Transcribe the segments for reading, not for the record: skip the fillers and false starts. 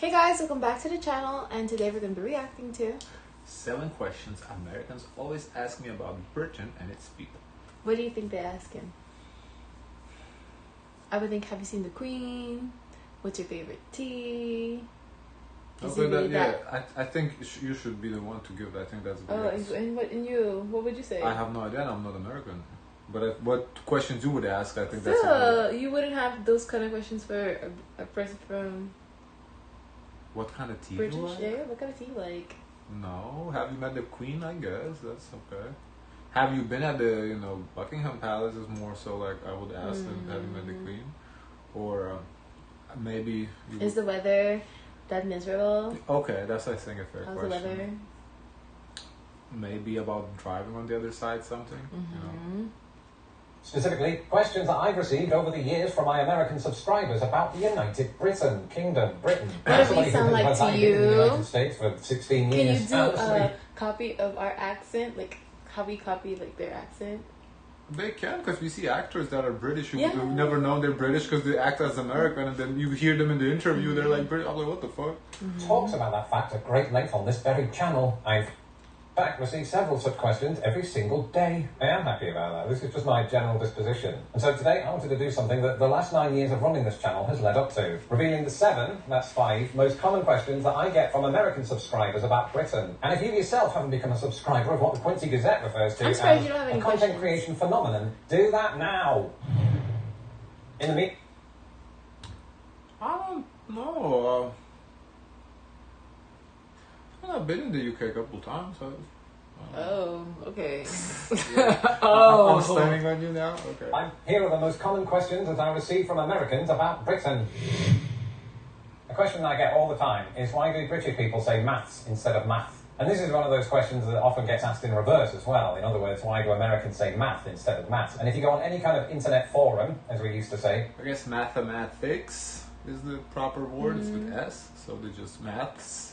Hey guys, welcome back to the channel, and today we're going to be reacting to 7 questions Americans always ask me about Britain and its people. What do you think they ask him? I would think, have you seen the Queen? What's your favorite tea? I think you should be the one to give. I think that's good. Oh, and what would you say? I have no idea, and I'm not American. But what questions you would ask, I think Still, that's you wouldn't have those kind of questions for a person from what kind of tea British? you like? Yeah, what kind of tea you like? No, have you met the Queen? I guess that's okay. Have you been at the Buckingham Palace? Is more so like I would ask them. Have you met the Queen? Or maybe is the weather that miserable? Okay, that's I think a fair How's question. the weather? Maybe about driving on the other side, something. Specifically, questions that I've received over the years from my American subscribers about the United Kingdom, Britain. What do we sound like to you? In the United States for 16 Can years. you do a copy of our accent, like how we copy like their accent? They can, because we see actors that are British who we've never known they're British because they act as American, and then you hear them in the interview, they're like British. I'm like, what the fuck? Talks about that fact at great length on this very channel. I've received several such questions every single day. I am happy about that. This is just my general disposition. And so today I wanted to do something that the last 9 years of running this channel has led up to. Revealing the 7, that's 5, most common questions that I get from American subscribers about Britain. And if you yourself haven't become a subscriber of what the Quincy Gazette refers to as a content creation phenomenon, do that now. In the I don't know. I've been in the UK a couple times. Oh, okay. I'm standing on you now? Okay. Here are the most common questions that I receive from Americans about Britain. A question I get all the time is, why do British people say maths instead of math? And this is one of those questions that often gets asked in reverse as well. In other words, why do Americans say math instead of maths? And if you go on any kind of internet forum, as we used to say... I guess mathematics is the proper word. It's with S, so they're just maths.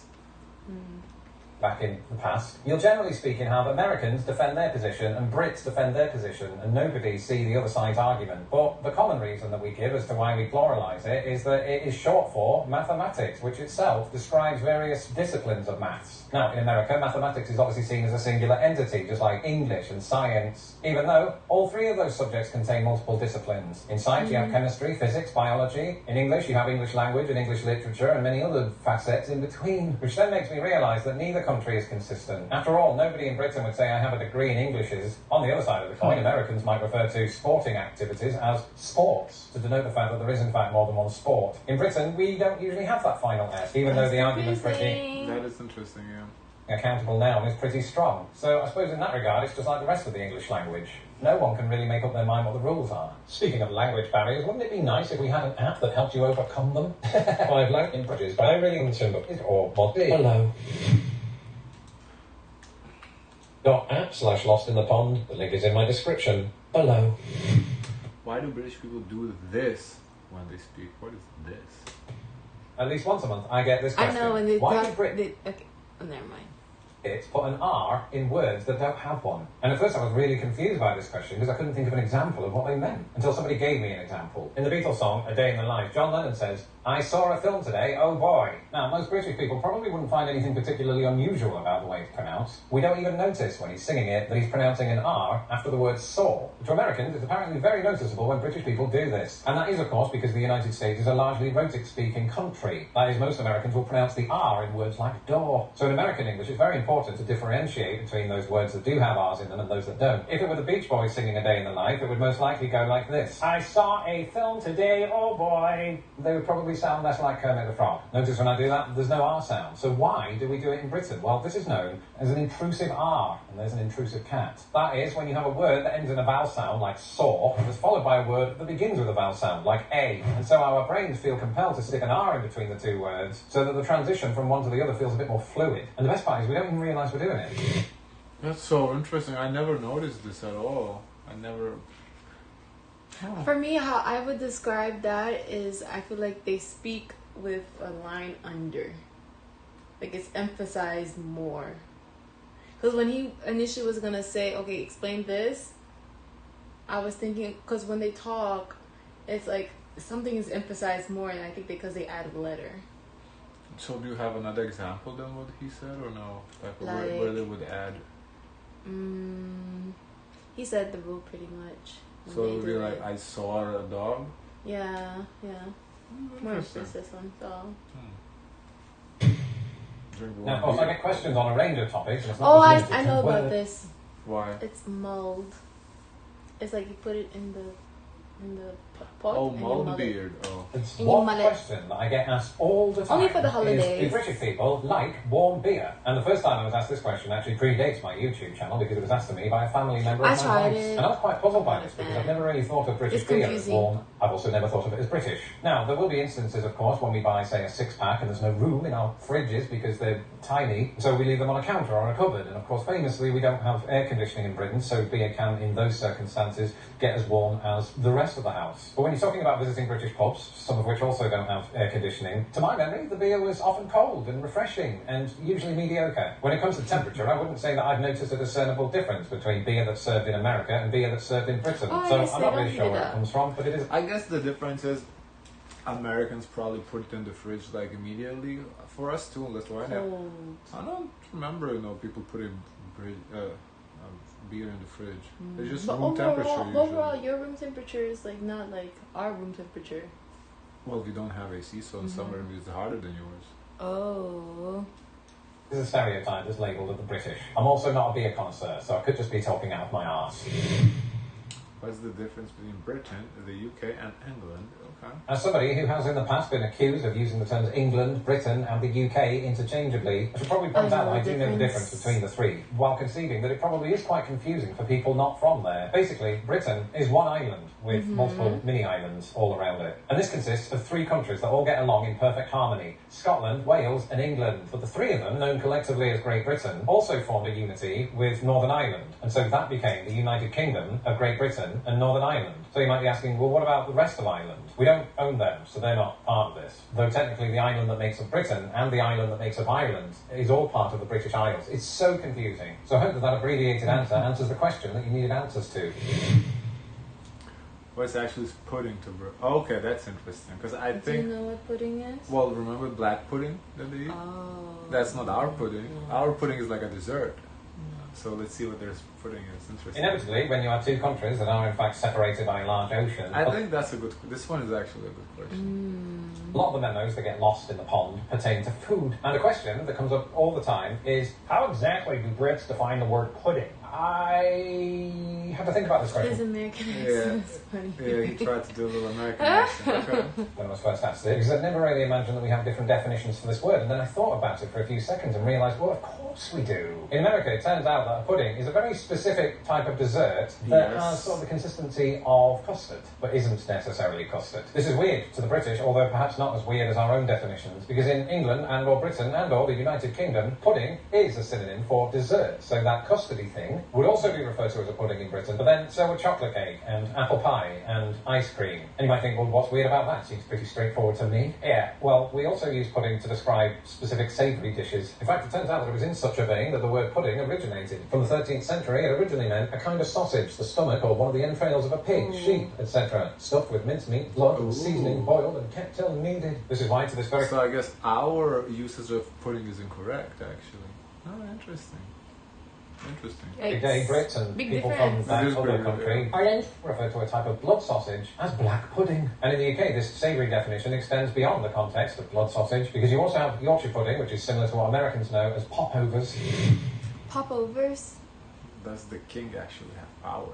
Back in the past, you'll generally speaking have Americans defend their position and Brits defend their position, and nobody see the other side's argument. But the common reason that we give as to why we pluralise it is that it is short for mathematics, which itself describes various disciplines of maths. Now, in America, mathematics is obviously seen as a singular entity, just like English and science, even though all 3 of those subjects contain multiple disciplines. In science, you have chemistry, physics, biology. In English, you have English language and English literature and many other facets in between, which then makes me realise that neither country is consistent. After all, nobody in Britain would say I have a degree in Englishes. On the other side of the coin, Americans might refer to sporting activities as sports, to denote the fact that there is in fact more than one sport. In Britain, we don't usually have that final S, even though the argument's pretty... That is interesting, yeah. Accountable noun is pretty strong. So I suppose in that regard, it's just like the rest of the English language. No one can really make up their mind what the rules are. Speaking of language barriers, wouldn't it be nice if we had an app that helped you overcome them? I've learned in British, but I really concerned about it or what below. .app/lost in the pond. The link is in my description below. Why do British people do this when they speak? What is this? At least once a month, I get this question. I know, and they Why talk... Okay, never mind. It's put an R in words that don't have one. And at first I was really confused by this question because I couldn't think of an example of what they meant until somebody gave me an example. In the Beatles song, A Day in the Life, John Lennon says, I saw a film today, oh boy. Now, most British people probably wouldn't find anything particularly unusual about the way it's pronounced. We don't even notice when he's singing it that he's pronouncing an R after the word saw. To Americans, it's apparently very noticeable when British people do this. And that is, of course, because the United States is a largely rhotic-speaking country. That is, most Americans will pronounce the R in words like door. So in American English, it's very important to differentiate between those words that do have R's in them and those that don't. If it were the Beach Boys singing A Day in the Life, it would most likely go like this. I saw a film today, oh boy. They would probably sound less like Kermit the Frog. Notice when I do that, there's no R sound. So why do we do it in Britain? Well, this is known as an intrusive R, and there's an intrusive cat. That is when you have a word that ends in a vowel sound, like saw, that's followed by a word that begins with a vowel sound, like A. And so our brains feel compelled to stick an R in between the 2 words, so that the transition from one to the other feels a bit more fluid. And the best part is we don't even realise we're doing it. That's so interesting. I never noticed this at all. I never... For me, how I would describe that is I feel like they speak with a line under. Like it's emphasized more. Because when he initially was going to say, okay, explain this, I was thinking, because when they talk, it's like something is emphasized more, and I think because they add a letter. So do you have another example than what he said, or no? Like, Like- where they would add. He said the rule pretty much. when So they it would do be like, it. I saw a dog. Yeah. More Interesting. emphasis on song. Drink Now, of course, I beer. get questions on a range of topics. And it's not Oh, just limited I to know about words. this. Why? It's mulled. It's like you put it in the pot. Oh, and you mulled mull it. beard. Oh. It's And you one mull it. question that I get asked all the time. Only for the Is, holidays. do British people like warm beer? And the first time I was asked this question actually predates my YouTube channel because it was asked to me by a family member I of my tried wife's. it. And I was quite puzzled by Not this a because fan. I've never really thought of British It's beer as confusing. warm. I've also never thought of it as British. Now, there will be instances, of course, when we buy, say, a six-pack and there's no room in our fridges because they're tiny, so we leave them on a counter or a cupboard. And of course, famously, we don't have air conditioning in Britain, so beer can, in those circumstances, get as warm as the rest of the house. But when you're talking about visiting British pubs, some of which also don't have air conditioning, to my memory, the beer was often cold and refreshing and usually mediocre. When it comes to temperature, I wouldn't say that I've noticed a discernible difference between beer that's served in America and beer that's served in Britain. Oh, I So guess I'm they not don't really sure do where it that. comes from, but it is. I guess the difference is Americans probably put it in the fridge like immediately. For us too, in Lithuania, Cold. I don't remember people putting beer in the fridge. It's just But room temperature usually. overall, your room temperature is like not like our room temperature. Well, we don't have AC, so in summer it's harder than yours. Oh. This is a stereotype that's labelled as the British. I'm also not a beer connoisseur, so I could just be talking out of my arse. What's the difference between Britain, the UK, and England? Okay. As somebody who has in the past been accused of using the terms England, Britain and the UK interchangeably, I should probably point out that I do know the difference between the three, while conceding that it probably is quite confusing for people not from there. Basically, Britain is one island with multiple mini-islands all around it. And this consists of three countries that all get along in perfect harmony: Scotland, Wales and England. But the three of them, known collectively as Great Britain, also formed a unity with Northern Ireland. And so that became the United Kingdom of Great Britain and Northern Ireland. So you might be asking, well, what about the rest of Ireland? We don't own them, so they're not part of this. Though technically the island that makes up Britain and the island that makes up Ireland is all part of the British Isles. It's so confusing. So I hope that abbreviated answer answers the question that you needed answers to. What's actually pudding to brew? Oh, okay, that's interesting. Because I Do think, you know what pudding is? well, remember black pudding that they eat? Oh. That's not our pudding. No. Our pudding is like a dessert. So let's see what their pudding is. Interesting. Inevitably, when you have two countries that are in fact separated by a large ocean, I think that's a good. This one is actually a good question. a lot of the memos that get lost in the pond pertain to food. And the question that comes up all the time is, how exactly do Brits define the word pudding? I have to think about this His question American Yeah. accent is funny. Yeah, he tried to do a little American accent. Okay. when I was first asked it, because I'd never really imagined that we have different definitions for this word. And then I thought about it for a few seconds and realised, well, of course we do. In America, it turns out that a pudding is a very specific type of dessert that Yes. has sort of the consistency of custard, but isn't necessarily custard. This is weird to the British, although perhaps not as weird as our own definitions, because in England and or Britain and or the United Kingdom, pudding is a synonym for dessert. So that custardy thing would also be referred to as a pudding in Britain, but then so would chocolate cake and apple pie and ice cream. And you might think, well, what's weird about that? Seems pretty straightforward to me. Yeah, well, we also use pudding to describe specific savoury dishes. In fact, it turns out that it was in such a vein that the word pudding originated. From the 13th century, it originally meant a kind of sausage, the stomach or one of the entrails of a pig, sheep, etc., stuffed with mincemeat, blood, and seasoning, boiled and kept till needed. This is why to this very So I guess our usage of pudding is incorrect, actually. Oh, interesting. Interesting. Big day Brits and Big people difference. from that It is other big, country, Ireland, refer to a type of blood sausage as black pudding. And in the UK, this savoury definition extends beyond the context of blood sausage, because you also have Yorkshire pudding, which is similar to what Americans know as popovers. Popovers. Does the king actually have power?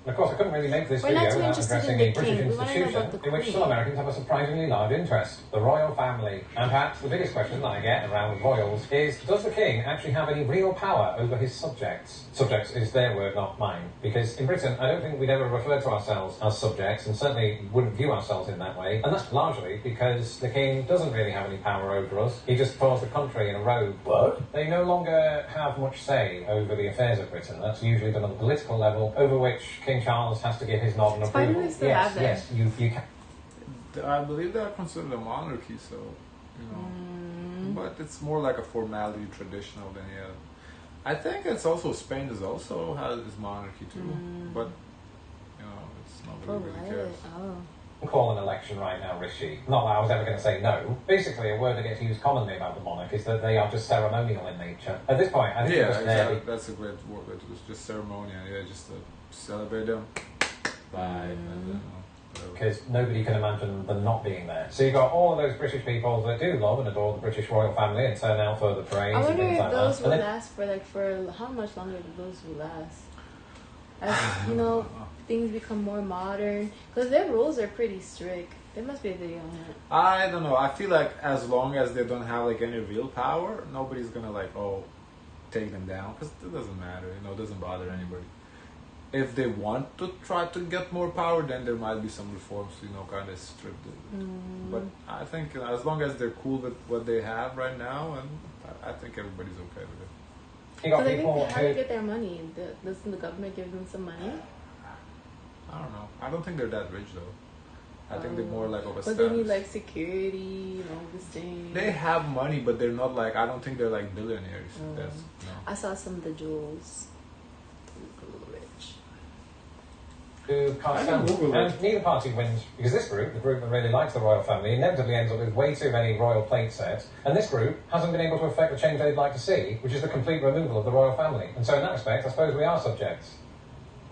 And of course, I couldn't really make this We're video not too without interested addressing in a the British king. We wanna know institution about the in which queen. some Americans have a surprisingly large interest, the royal family. And perhaps the biggest question that I get around royals is, does the king actually have any real power over his subjects? Subjects is their word, not mine. Because in Britain, I don't think we'd ever refer to ourselves as subjects, and certainly wouldn't view ourselves in that way. And that's largely because the king doesn't really have any power over us. He just throws the country in a robe. What? They no longer have much say over the affairs of Britain. That's usually done at the political level, over which King Charles has to give his nod and Why do approval. we still have Yes, that? you can. I believe they are considered a monarchy, so, you know. But it's more like a formality, traditional than yeah. I think it's also Spain has monarchy too, but you know it's not For really what? cares. Oh. call an election right now, Rishi. Not that I was ever going to say no. Basically, a word that gets used commonly about the monarch is that they are just ceremonial in nature. At this point, I think exactly. That's a great word. It was just ceremonial. Yeah, just to celebrate them. Bye. Because nobody can imagine them not being there. So you've got all of those British people that do love and adore the British royal family and turn out for the parades. I wonder and things if like those that. will last for how much longer do those will last? As you know, things become more modern because their rules are pretty strict. There must be a video on it. I don't know. I feel like as long as they don't have like any real power, nobody's gonna like take them down because it doesn't matter. It doesn't bother anybody. If they want to try to get more power, then there might be some reforms to kind of strip them. But I think as long as they're cool with what they have right now, and I think everybody's okay with it. So they think how do they get their money? Doesn't the government give them some money? I don't know. I don't think they're that rich though. I think they're more like of a status. But they need like security, this thing. They have money, but they're not like. I don't think they're like billionaires. I saw some of the jewels. A little rich. Who can't stand them. And neither party wins because this group, the group that really likes the royal family, inevitably ends up with way too many royal plate sets, and this group hasn't been able to effect the change they'd like to see, which is the complete removal of the royal family. And so in that respect, I suppose we are subjects.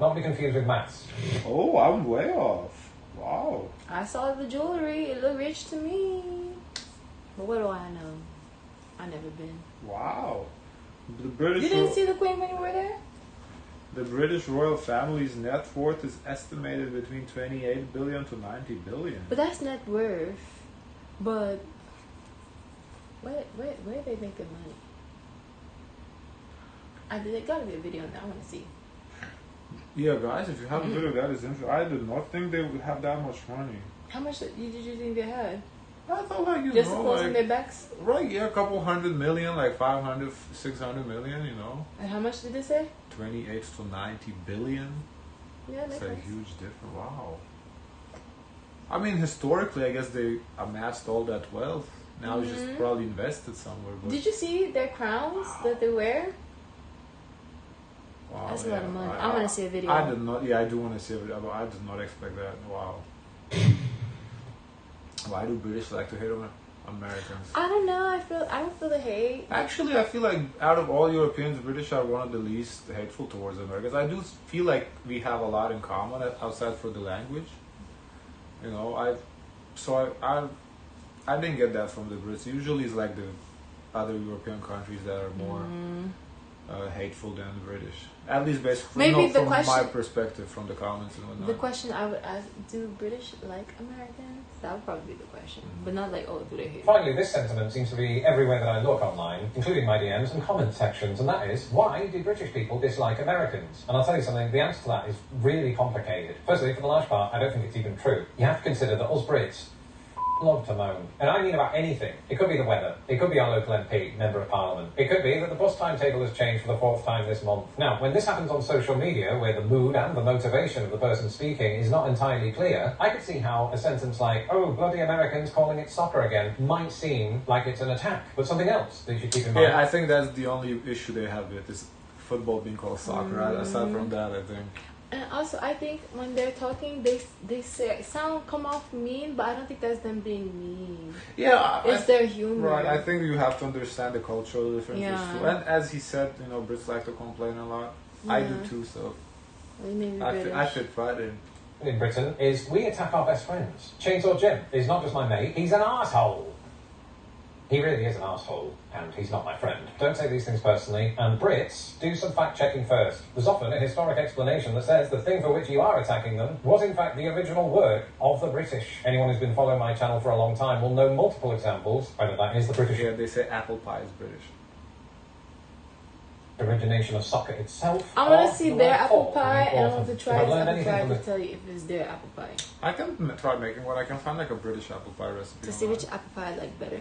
Not to be confused with maths. Oh, I'm way off. Wow. I saw the jewelry. It looked rich to me. But what do I know? I've never been. Wow. The British. You didn't see the Queen when you were there? The British royal family's net worth is estimated between 28 billion to 90 billion. But that's net worth. But where are they making money? There gotta be a video on that. I want to see. Yeah, guys, if you have a video that is interesting, I did not think they would have that much money. How much did you think they had? I thought like just closing their backs. Right, yeah, a couple 100 million, like 500, 600 million, And how much did they say? 28 to 90 billion. Yeah, that's a huge difference. Wow. I mean, historically, I guess they amassed all that wealth. Now it's just probably invested somewhere. But did you see their crowns that they wear? Wow, that's a lot of money. I want to see a video. I did not. Yeah, I do want to see a video, but I did not expect that. Wow. Why do British like to hate on Americans? I don't know. I don't feel the hate. Actually, I feel like out of all Europeans, British are one of the least hateful towards Americans. I do feel like we have a lot in common outside for the language. I didn't get that from the Brits. Usually, it's like the other European countries that are more hateful than the British. At least basically from my perspective, from the comments and whatnot. The question I would ask, do British like Americans? That would probably be the question. But not like, do they hate? Finally, this sentiment seems to be everywhere that I look online, including my DMs and comment sections, and that is, why do British people dislike Americans? And I'll tell you something, the answer to that is really complicated. Firstly, for the large part, I don't think it's even true. You have to consider that us Brits love to moan. And I mean about anything. It could be the weather. It could be our local MP, Member of Parliament. It could be that the bus timetable has changed for the 4th time this month. Now, when this happens on social media, where the mood and the motivation of the person speaking is not entirely clear, I could see how a sentence like, oh, bloody Americans calling it soccer again, might seem like it's an attack. But something else that you should keep in mind. Yeah, I think that's the only issue they have with is football being called soccer. Aside from that, I think. And also, I think when they're talking, they come off mean, but I don't think that's them being mean. Yeah, it's their humor. Right. I think you have to understand the cultural differences too. And as he said, Brits like to complain a lot. Yeah. I do too. So I fit right in Britain is we attack our best friends. Chainsaw Jim is not just my mate; he's an arsehole. He really is an arsehole, and he's not my friend. Don't take these things personally, and Brits, do some fact-checking first. There's often a historic explanation that says the thing for which you are attacking them was in fact the original word of the British. Anyone who's been following my channel for a long time will know multiple examples, whether that is the British... Yeah, they say apple pie is British. Origination of soccer itself. I want to see their apple pie, and I want to try this apple pie to tell you if it's their apple pie. I can try making one. I can find like a British apple pie recipe. To see which apple pie I like better.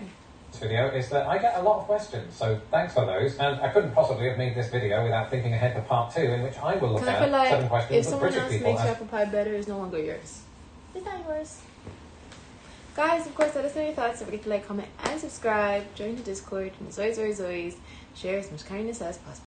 This video is that I get a lot of questions, so thanks for those. And I couldn't possibly have made this video without thinking ahead to part 2, in which I will look at 7 questions that British people ask. If someone else makes your apple pie better, it's no longer yours. It's not yours. Guys, of course, let us know your thoughts. Don't forget to like, comment, and subscribe. Join the Discord. And Zoys, share as much kindness as possible.